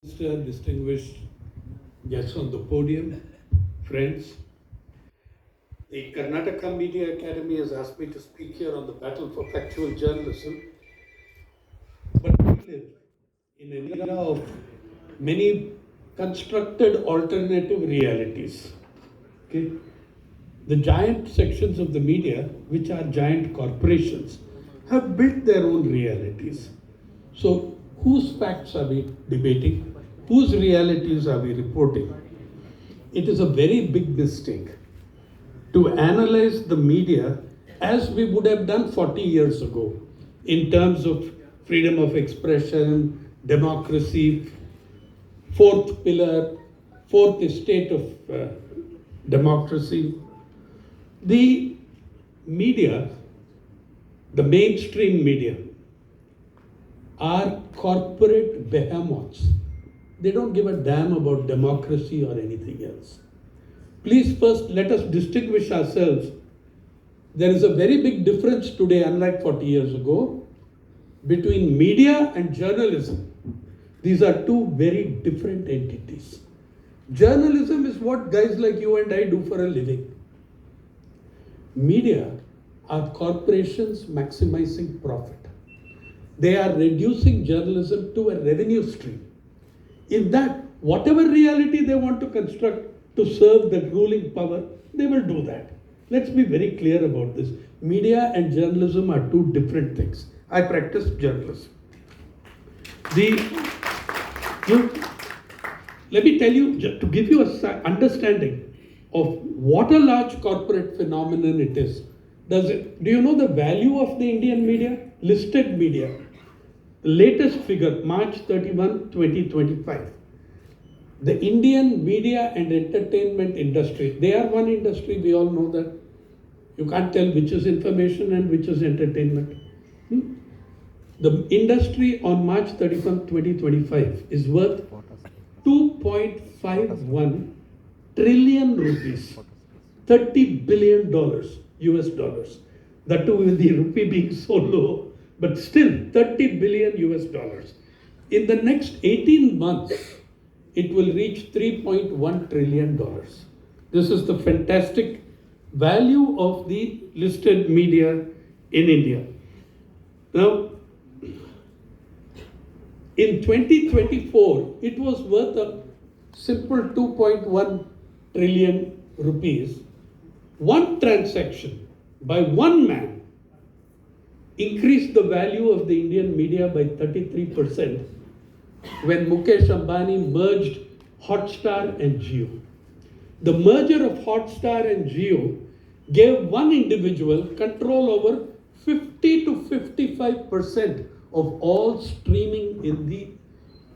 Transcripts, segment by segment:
Mr. Distinguished guests on the podium, friends, the Karnataka Media Academy has asked me to speak here on the battle for factual journalism. But we live in an era of many constructed alternative realities. Okay? The giant sections of the media, which are giant corporations, have built their own realities. So, whose facts are we debating? Whose realities are we reporting? It is a very big mistake to analyze the media as we would have done 40 years ago in terms of freedom of expression, democracy, fourth pillar, fourth estate of democracy. The media, the mainstream media, are corporate behemoths. They don't give a damn about democracy or anything else. Please first let us distinguish ourselves. There is a very big difference today, unlike 40 years ago, between media and journalism. These are two very different entities. Journalism is what guys like you and I do for a living. Media are corporations maximizing profit. They are reducing journalism to a revenue stream. In that, whatever reality they want to construct to serve the ruling power, they will do that. Let's be very clear about this. Media and journalism are two different things. I practice journalism. Let me tell you, to give you an understanding of what a large corporate phenomenon it is. Do you know the value of the Indian media? Listed media. The latest figure, March 31, 2025. The Indian media and entertainment industry, they are one industry, we all know that. You can't tell which is information and which is entertainment. The industry on March 31, 2025 is worth 2.51 trillion rupees, $30 billion US dollars. That too with the rupee being so low, but still 30 billion US dollars. In the next 18 months, it will reach $3.1 trillion. This is the fantastic value of the listed media in India. Now, in 2024, it was worth a simple 2.1 trillion rupees. One transaction by one man increased the value of the Indian media by 33% when Mukesh Ambani merged Hotstar and Jio. The merger of Hotstar and Jio gave one individual control over 50 to 55% of all streaming in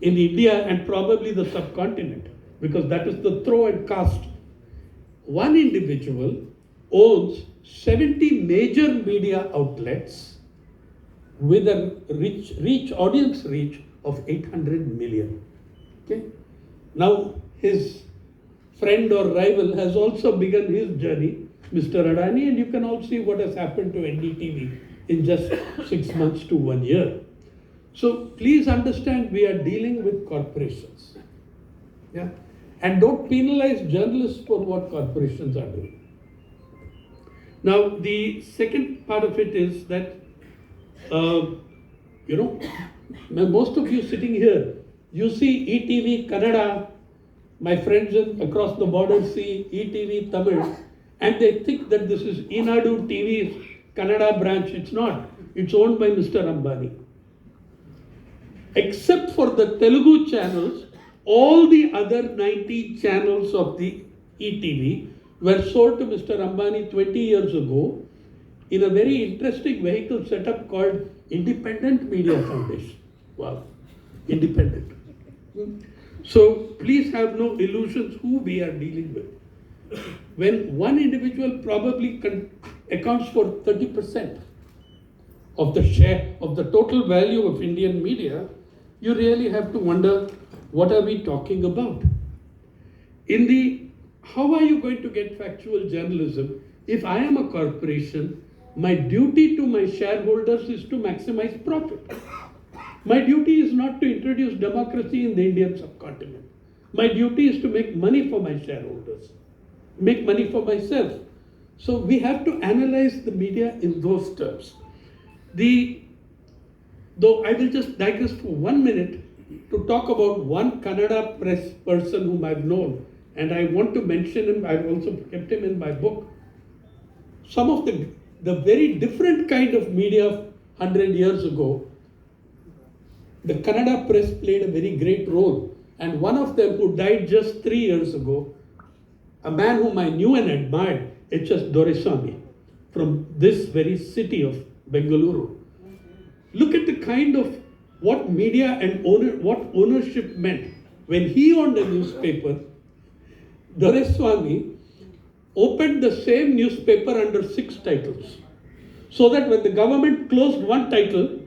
India and probably the subcontinent, because that is the throw and cast. One individual owns 70 major media outlets with a audience reach of 800 million. Okay? Now, his friend or rival has also begun his journey, Mr. Adani, and you can all see what has happened to NDTV in just 6 months to 1 year. So please understand, we are dealing with corporations. Yeah? And don't penalize journalists for what corporations are doing. Now, the second part of it is that, most of you sitting here, you see ETV Kannada, my friends across the border see ETV Tamil, and they think that this is Inadu TV's Kannada branch. It's not. It's owned by Mr. Ambani. Except for the Telugu channels, all the other 90 channels of the ETV were sold to Mr. Ambani 20 years ago in a very interesting vehicle setup called Independent Media Foundation. Wow, independent. So please have no illusions who we are dealing with. When one individual probably accounts for 30% of the share of the total value of Indian media, you really have to wonder, what are we talking about? How are you going to get factual journalism? If I am a corporation, my duty to my shareholders is to maximize profit. My duty is not to introduce democracy in the Indian subcontinent. My duty is to make money for my shareholders, make money for myself. So we have to analyze the media in those terms. Though I will just digress for 1 minute to talk about one Kannada press person whom I've known, and I want to mention him. I've also kept him in my book. Some of the very different kind of media 100 years ago, the Kannada press played a very great role. And one of them who died just 3 years ago, a man whom I knew and admired, H.S. Doreswamy, from this very city of Bengaluru. Look at the kind of what media and what ownership meant. When he owned a newspaper, Doreswamy opened the same newspaper under 6 titles. So that when the government closed one title,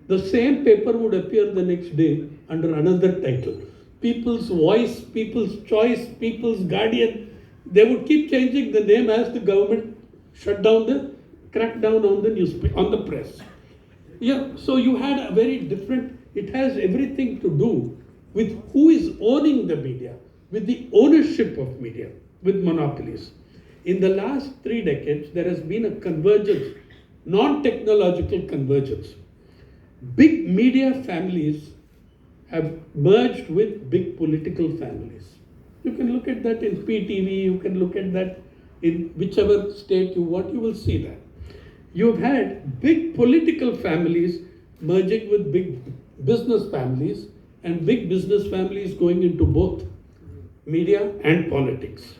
the same paper would appear the next day under another title. People's Voice, People's Choice, People's Guardian. They would keep changing the name as the government cracked down on the newspaper, on the press. Yeah, so you had a very different, it has everything to do with who is owning the media, with the ownership of media, with monopolies. In the last 3 decades, there has been a convergence, non-technological convergence. Big media families have merged with big political families. You can look at that in PTV, you can look at that in whichever state you want, you will see that. You've had big political families merging with big business families, and big business families going into both media and politics.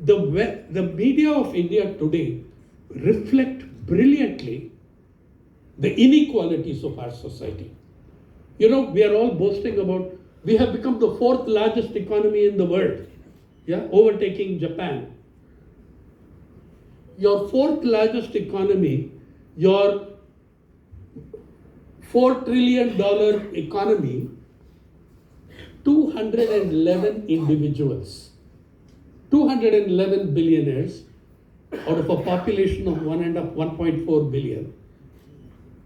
The media of India today reflect brilliantly the inequalities of our society. You know, we are all boasting about, we have become the 4th largest economy in the world, yeah, overtaking Japan. Your 4th largest economy, your $4 trillion economy, 211 individuals, 211 billionaires out of a population of 1.4 billion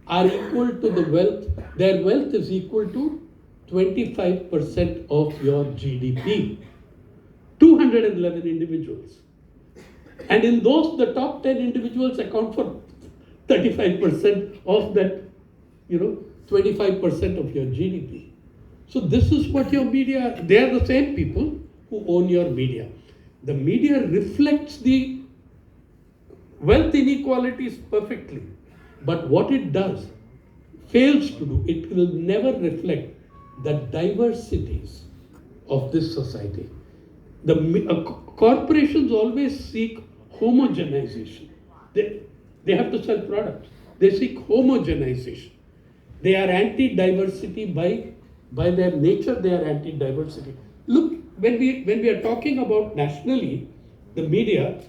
are equal to the wealth, their wealth is equal to 25% of your GDP. 211 individuals. And in those, the top 10 individuals account for 35% of that, 25% of your GDP. So this is what your media, they are the same people who own your media. The media reflects the wealth inequalities perfectly. But what it does, fails to do, it will never reflect the diversities of this society. Corporations always seek homogenization. They have to sell products. They seek homogenization. They are anti-diversity by their nature. They are anti-diversity. Look, when we are talking about nationally, the media,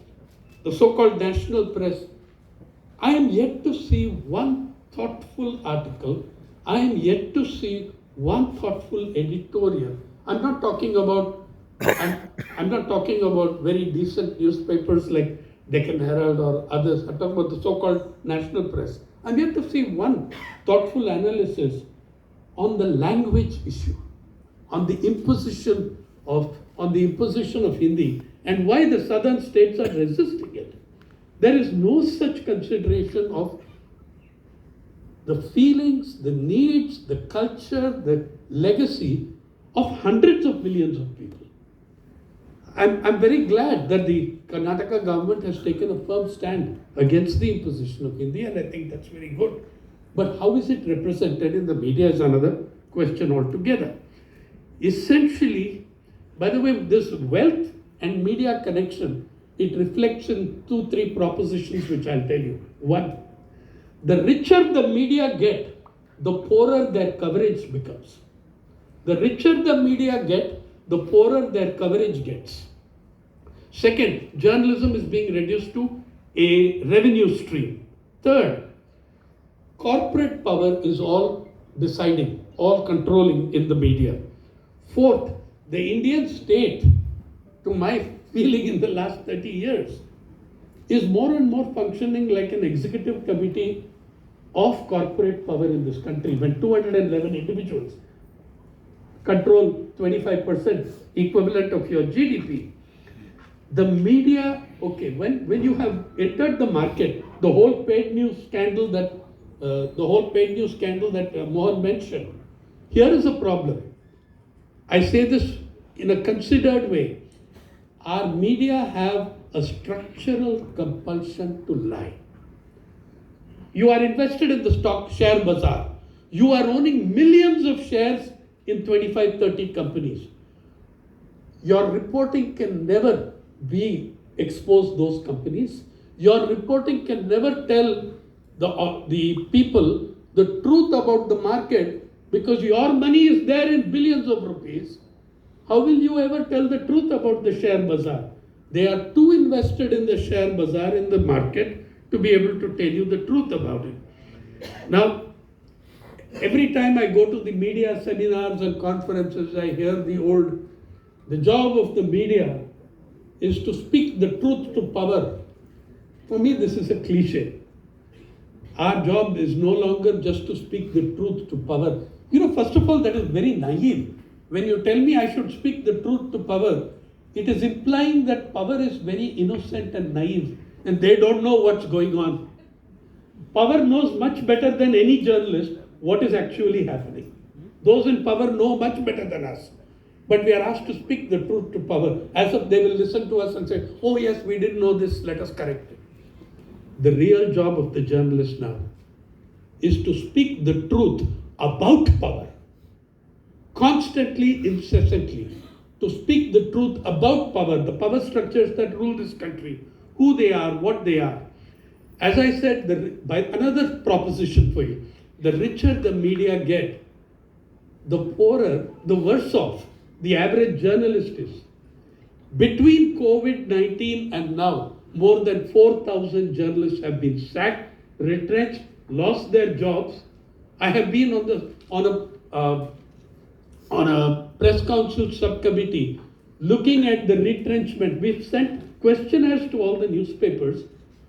the so-called national press, I am yet to see one thoughtful article. I am yet to see one thoughtful editorial. I'm not talking about very decent newspapers like Deccan Herald or others. I'm talking about the so-called national press. I'm yet to see one thoughtful analysis on the language issue, on the imposition of Hindi, and why the southern states are resisting it. There is no such consideration of the feelings, the needs, the culture, the legacy of hundreds of millions of people. I'm very glad that the Karnataka government has taken a firm stand against the imposition of Hindi, and I think that's very good. But how is it represented in the media is another question altogether. Essentially, by the way, this wealth and media connection, it reflects in 2-3 propositions which I'll tell you. 1, the richer the media get, the poorer their coverage becomes. The richer the media get, the poorer their coverage gets. Second, journalism is being reduced to a revenue stream. Third, corporate power is all deciding, all controlling in the media. Fourth, the Indian state, to my feeling in the last 30 years, is more and more functioning like an executive committee of corporate power in this country when 211 individuals control 25% equivalent of your GDP. The media, okay, when you have entered the market, the whole paid news scandal that Mohan mentioned, here is a problem. I say this in a considered way. Our media have a structural compulsion to lie. You are invested in the stock share bazaar. You are owning millions of shares in 25, 30 companies. Your reporting can never expose those companies. Your reporting can never tell the people the truth about the market because your money is there in billions of rupees. How will you ever tell the truth about the share bazaar? They are too invested in the share bazaar in the market to be able to tell you the truth about it. Now, every time I go to the media seminars and conferences, I hear the job of the media is to speak the truth to power. For me, this is a cliche. Our job is no longer just to speak the truth to power. First of all, that is very naive. When you tell me I should speak the truth to power, it is implying that power is very innocent and naive and they don't know what's going on. Power knows much better than any journalist what is actually happening. Those in power know much better than us. But we are asked to speak the truth to power, as if they will listen to us and say, oh yes, we didn't know this, let us correct it. The real job of the journalist now is to speak the truth about power, constantly, incessantly, to speak the truth about power, the power structures that rule this country, who they are, what they are. As I said, by another proposition for you, the richer the media get, the poorer, the worse off the average journalist is. Between COVID-19 and now, more than 4,000 journalists have been sacked, retrenched, lost their jobs. I have been on a press council subcommittee looking at the retrenchment. We've sent questionnaires to all the newspapers.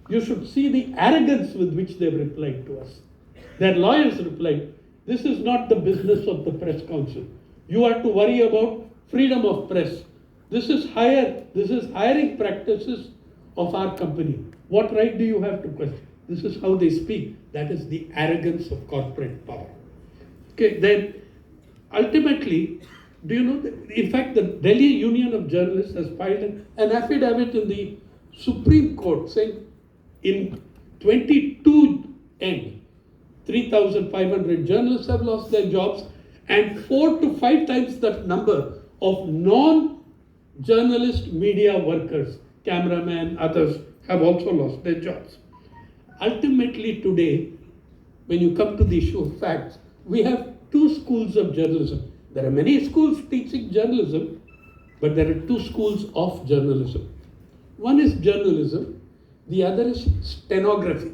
You should see the arrogance with which they've replied to us. Their lawyers replied, this is not the business of the press council. You are to worry about freedom of press. This is hiring practices of our company. What right do you have to question? This is how they speak. That is the arrogance of corporate power. Okay, then ultimately, do you know that, in fact, the Delhi Union of Journalists has filed an affidavit in the Supreme Court saying in 22 end, 3,500 journalists have lost their jobs and 4 to 5 times that number of non-journalist media workers, cameramen, others have also lost their jobs. Ultimately today, when you come to the issue of facts, we have 2 schools of journalism. There are many schools teaching journalism, but there are 2 schools of journalism. One is journalism, the other is stenography.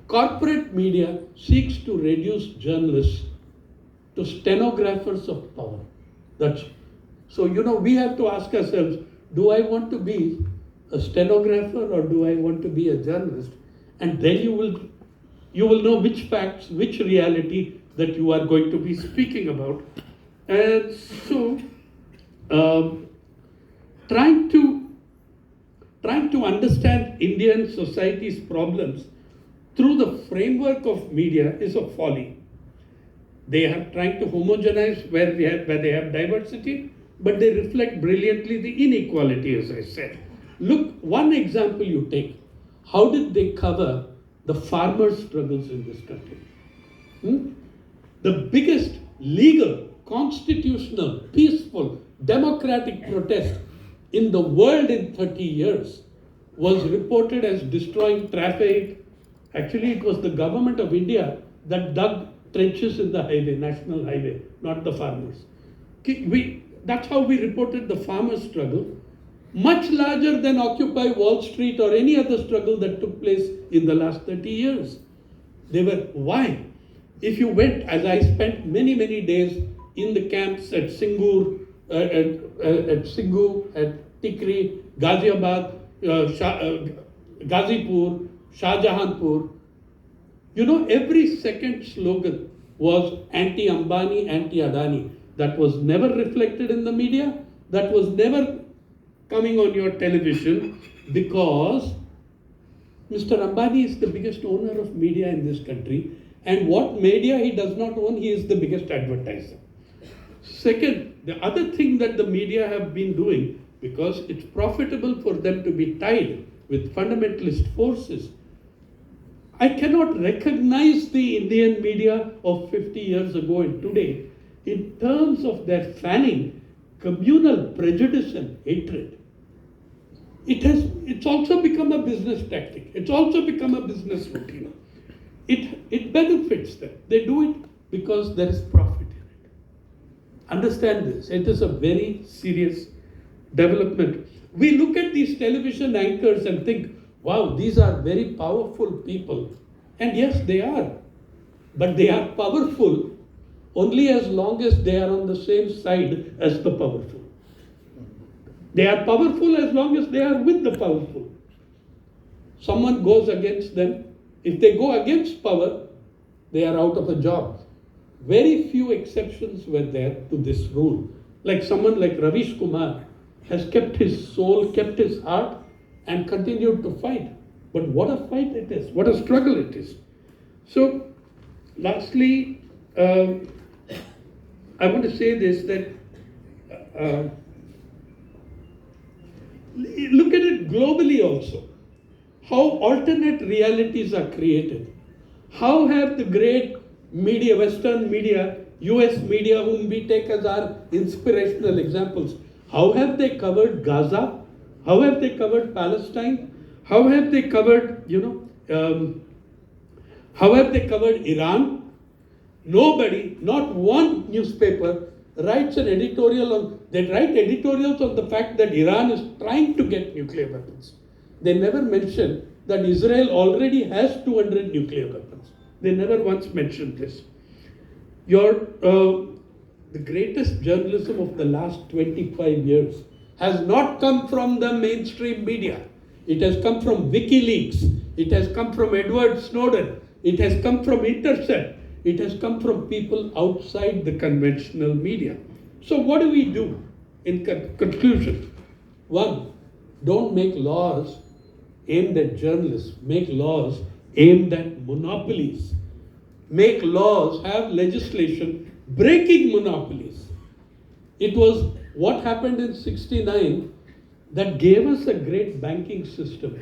Corporate media seeks to reduce journalists to stenographers of power. So we have to ask ourselves, do I want to be a stenographer or do I want to be a journalist? And then you will know which facts, which reality that you are going to be speaking about. And so, trying to understand Indian society's problems through the framework of media is a folly. They are trying to homogenize where they have diversity, but they reflect brilliantly the inequality, as I said. Look, one example you take. How did they cover the farmers' struggles in this country? The biggest legal, constitutional, peaceful, democratic protest in the world in 30 years was reported as destroying traffic. Actually, it was the government of India that dug trenches in the highway, national highway, not the farmers. That's how we reported the farmers' struggle, much larger than Occupy Wall Street or any other struggle that took place in the last 30 years. Why? If you went, as I spent many, many days in the camps at Singur, at Singhu, at Tikri, Ghaziabad, Ghazipur, Shahjahanpur, You know, every second slogan was anti-Ambani, anti-Adani. That was never reflected in the media. That was never coming on your television because Mr. Ambani is the biggest owner of media in this country. And what media he does not own, he is the biggest advertiser. Second, the other thing that the media have been doing, because it's profitable for them to be tied with fundamentalist forces, I cannot recognize the Indian media of 50 years ago and today in terms of their fanning communal prejudice and hatred. It's also become a business tactic. It's also become a business routine. It benefits them. They do it because there is profit in it. Understand this. It is a very serious development. We look at these television anchors and think, wow, these are very powerful people. And yes, they are. But they are powerful only as long as they are on the same side as the powerful. They are powerful as long as they are with the powerful. Someone goes against them. If they go against power, they are out of a job. Very few exceptions were there to this rule. Like someone like Ravish Kumar has kept his soul, kept his heart, and continued to fight. But what a fight it is, what a struggle it is. So, lastly, I want to say this, that look at it globally also. How alternate realities are created. How have the great media, Western media, US media, whom we take as our inspirational examples, how have they covered Gaza? How have they covered Palestine? How have they covered, how have they covered Iran? Nobody, not one newspaper writes an editorial on, they write editorials on the fact that Iran is trying to get nuclear weapons. They never mention that Israel already has 200 nuclear weapons. They never once mentioned this. The greatest journalism of the last 25 years has not come from the mainstream media. It has come from WikiLeaks. It has come from Edward Snowden. It has come from Intercept. It has come from people outside the conventional media. So what do we do in conclusion? One, don't make laws aimed at journalists. Make laws aimed at monopolies. Make laws, have legislation breaking monopolies. It was what happened in '69 that gave us a great banking system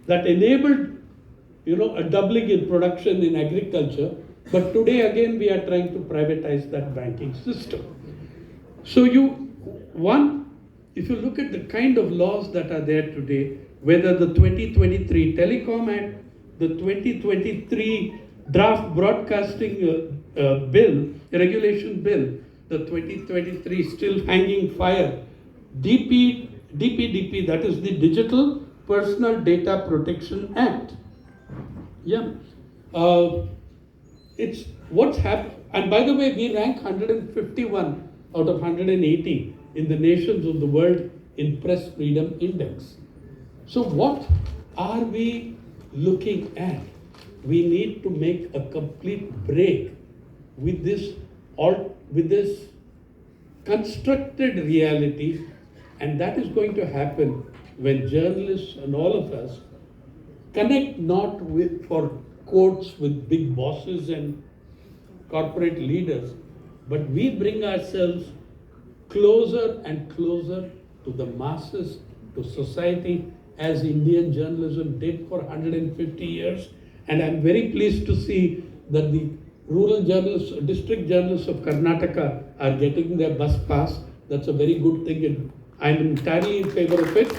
that enabled, a doubling in production in agriculture. But today again we are trying to privatize that banking system. So if you look at the kind of laws that are there today, whether the 2023 Telecom Act, the 2023 Draft Broadcasting Regulation Bill, the 2023 still hanging fire, DPDP, that is the Digital Personal Data Protection Act. Yeah. It's what's happened. And by the way, we rank 151 out of 180 in the nations of the world in Press Freedom Index. So what are we looking at? We need to make a complete break with this constructed reality, and that is going to happen when journalists and all of us connect not for quotes with big bosses and corporate leaders, but we bring ourselves closer and closer to the masses, to society, as Indian journalism did for 150 years. And I'm very pleased to see that the rural journalists, district journalists of Karnataka are getting their bus pass. That's a very good thing, and I'm entirely in favor of it.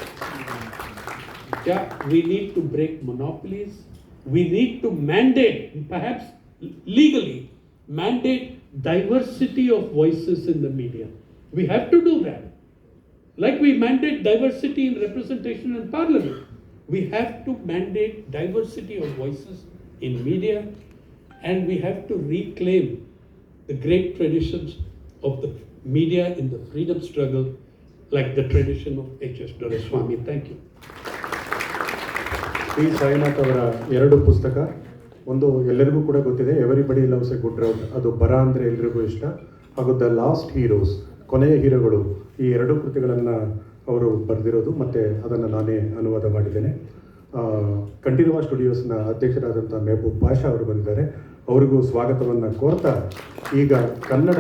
Yeah, we need to break monopolies. We need to mandate, perhaps legally, mandate diversity of voices in the media. We have to do that. Like we mandate diversity in representation in parliament. We have to mandate diversity of voices in media, and we have to reclaim the great traditions of the media in the freedom struggle, like the tradition of H.S. Doraiswamy. Thank you. P Sainath ಅವರ 2 ಪುಸ್ತಕ ಒಂದು ಎಲ್ಲರಿಗೂ ಕೂಡ ಗೊತ್ತಿದೆ, everybody loves A good route, ಅದು ಬರ ಅಂದರೆ ಎಲ್ರಿಗೂ ಇಷ್ಟ, ಹಾಗೂ ದ ಲಾಸ್ಟ್ ಹೀರೋಸ್, ಕೊನೆಯ ಹೀರೋಗಳು, ಈ ಎರಡೂ ಕೃತಿಗಳನ್ನು ಅವರು ಬರೆದಿರೋದು ಮತ್ತು ಅದನ್ನು ನಾನೇ ಅನುವಾದ ಮಾಡಿದ್ದೇನೆ. ಕಂಠೀರವ ಸ್ಟುಡಿಯೋಸ್ನ ಅಧ್ಯಕ್ಷರಾದಂಥ ಮೆಹಬೂಬ್ ಪಾಷಾ ಅವರು ಬಂದಿದ್ದಾರೆ. ಅವರಿಗೂ ಸ್ವಾಗತವನ್ನು ಕೋರ್ತಾ ಈಗ ಕನ್ನಡ